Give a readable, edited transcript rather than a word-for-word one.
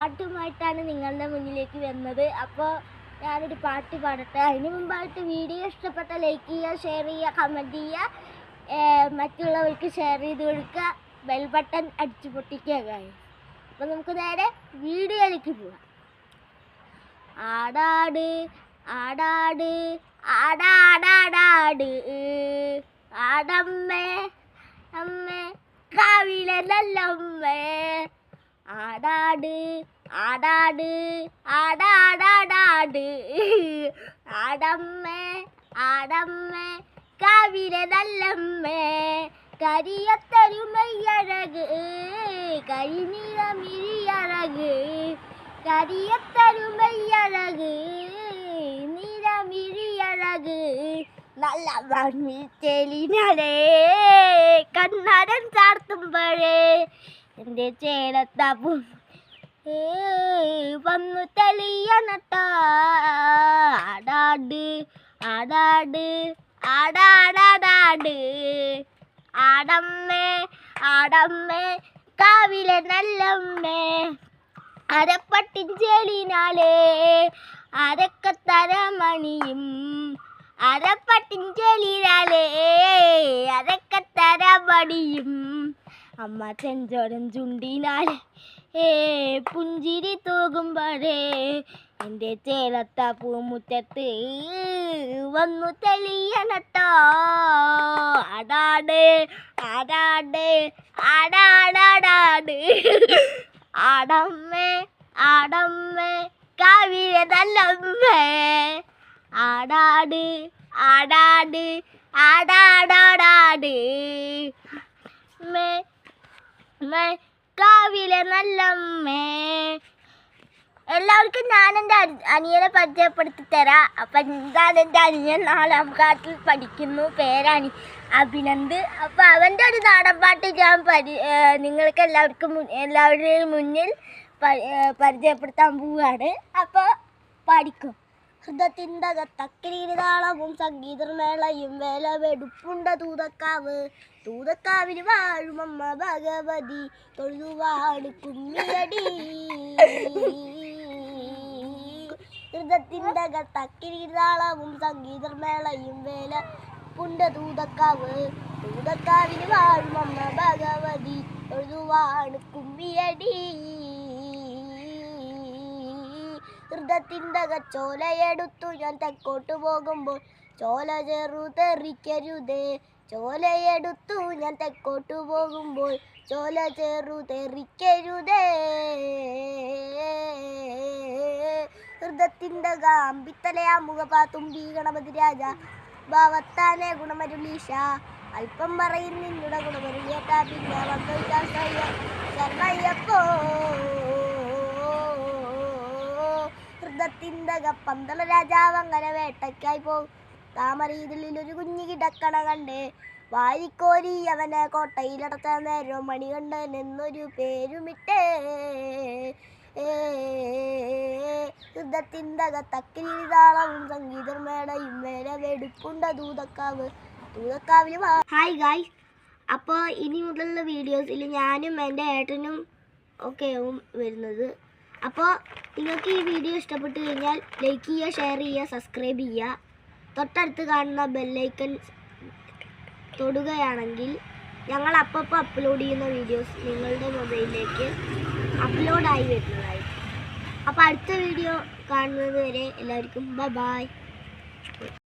പാട്ടുമായിട്ടാണ് നിങ്ങളുടെ മുന്നിലേക്ക് വരുന്നത്. അപ്പോൾ ഞാനൊരു പാട്ട് പാടട്ടെ. അതിന് മുമ്പായിട്ട് വീഡിയോ ഇഷ്ടപ്പെട്ട ലൈക്ക് ചെയ്യുക, ഷെയർ ചെയ്യുക, കമൻറ്റ് ചെയ്യുക, മറ്റുള്ളവർക്ക് ഷെയർ ചെയ്ത് കൊടുക്കുക, ബെൽ ബട്ടൺ അടിച്ചു പൊട്ടിക്കുക. അപ്പോൾ നമുക്ക് നേരെ വീഡിയോയിലേക്ക് പോകാം. ആടാട് ആടാട് ആടാടാടാട് ആടമ്മേ അമ്മേ കാവിലെ നല്ലമ്മേ ആടാട് ആടാട് ആടാടാടാട് ആടമ്മേ ആടമ്മേ കാവിലെ നല്ലമ്മേ കരിയത്തരുമയ്യഴക് കരിനിറമിഴിയഴക് കരിയത്തരുമയ്യഴക് നിറമിഴിയഴക് നല്ല മണ്ണിച്ചെലിനാലേ കണ്ണടൻ ചാർത്തുമ്പോഴേ എൻ്റെ ചേലത്തപ്പും വന്നു തെളിയണട്ടാ ആടാട് ആടാട് ആടാടാടാട് ആടമ്മേ ആടമ്മേ കാവിലെ നല്ലമ്മേ അരപ്പട്ടിൻ ചേലിനാലേ അരക്കത്തരമണിയും അരപ്പട്ടിൻ ചേലിനാലേ അരക്കത്തരമണിയും അമ്മ ചെഞ്ചോരൻ ചുണ്ടിനാലേ പുഞ്ചിരി തൂകുമ്പോഴേ എൻ്റെ ചേലത്ത പൂമുറ്റത്ത് വന്നു തെളിയണട്ടോ ആടാട് ആടാട് ആടാടാടാട് ആടമ്മേ ആടമ്മേ കാവിലെ നല്ലമ്മേ ആടാട് ആടാട് ആടാടാടാട് മേ മേ കാവിലെ നല്ലമ്മേ. എല്ലാവർക്കും ഞാൻ എൻ്റെ അനിയനെ പരിചയപ്പെടുത്തി തരാം. അപ്പം എന്താണ് എൻ്റെ അനിയൻ 4ാം ക്ലാസ്സിൽ പഠിക്കുന്നു, പേരാണ് അഭിനന്ദ്. അപ്പോൾ അവൻ്റെ ഒരു നാടൻ പാട്ട് ഞാൻ നിങ്ങൾക്ക് എല്ലാവരുടെയും മുന്നിൽ പരിചയപ്പെടുത്താൻ പോവുകയാണ്. അപ്പോൾ പാടിക്കും. ഹൃദയത്തിൻ്റെ താളവും സംഗീതമേളയും വേലവെടുപ്പുണ്ട തൂതക്കാവ് തൂതക്കാവിന് വാഴുമമ്മ ഭഗവതി തൊഴുവാണ് കുമ്മിയടി. ഹൃദയത്തിൻ്റെ താളവും സംഗീതമേളയും വേലപ്പുണ്ട തൂതക്കാവ് തൂതക്കാവിന് വാഴുമമ്മ ഭഗവതി തൊഴുവാണ് കുമ്മിയടി. ഹൃദയത്തിൻ്റെ ചോലയെടുത്തു ഞാൻ തെക്കോട്ട് പോകുമ്പോൾ ചോല ചെറുതെറിക്കരുതേ ചോലയെടുത്തു ഞാൻ തെക്കോട്ട് പോകുമ്പോൾ ചോല ചെറുതെറിക്കരുതേ. ഹൃദയത്തിൻ്റെ കാമ്പിത്തലയാ മുഖപാത്തുമ്പി ഗണപതി രാജ ഭാവത്താനെ ഗുണമരുളീശ അല്പം പറയും നിന്നുടെ ഗുണമരുളിയേട്ടാ പിന്നെ വന്നോ ശരണയ്യപ്പോ. ഹൃദയത്തിൻ്റെ പന്തള രാജാവ് അങ്ങനെ വേട്ടയ്ക്കായി പോകും താമരയിതിൽ ഒരു കുഞ്ഞു കിടക്കണ കണ്ടേ വാരിക്കോരി അവനെ കോട്ടയിലടച്ച നേരം മണി കണ്ടൻ എന്നൊരു പേരുമിട്ടേ. ഹൃദയത്തിൻ്റെ തക്കിരി താളവും സംഗീതമേളയും വേല വെടുപ്പുണ്ട തൂതക്കാവ് തൂതക്കാവിൽ. ഹായ് ഗായ്സ്, അപ്പോൾ ഇനി മുതലുള്ള വീഡിയോസിൽ ഞാനും എൻ്റെ ഏട്ടനും ഒക്കെയാവും വരുന്നത്. അപ്പോൾ നിങ്ങൾക്ക് ഈ വീഡിയോ ഇഷ്ടപ്പെട്ട് കഴിഞ്ഞാൽ ലൈക്ക് ചെയ്യുക, ഷെയർ ചെയ്യുക, സബ്സ്ക്രൈബ് ചെയ്യുക. തൊട്ടടുത്ത് കാണുന്ന ബെല്ലൈക്കൺ തൊടുകയാണെങ്കിൽ ഞങ്ങൾ അപ്പോൾ അപ്ലോഡ് ചെയ്യുന്ന വീഡിയോസ് നിങ്ങളുടെ മൊബൈലിലേക്ക് അപ്ലോഡായി വരുന്നതായിരിക്കും. അപ്പോൾ അടുത്ത വീഡിയോ കാണുന്നത് വരെ എല്ലാവർക്കും ബൈ.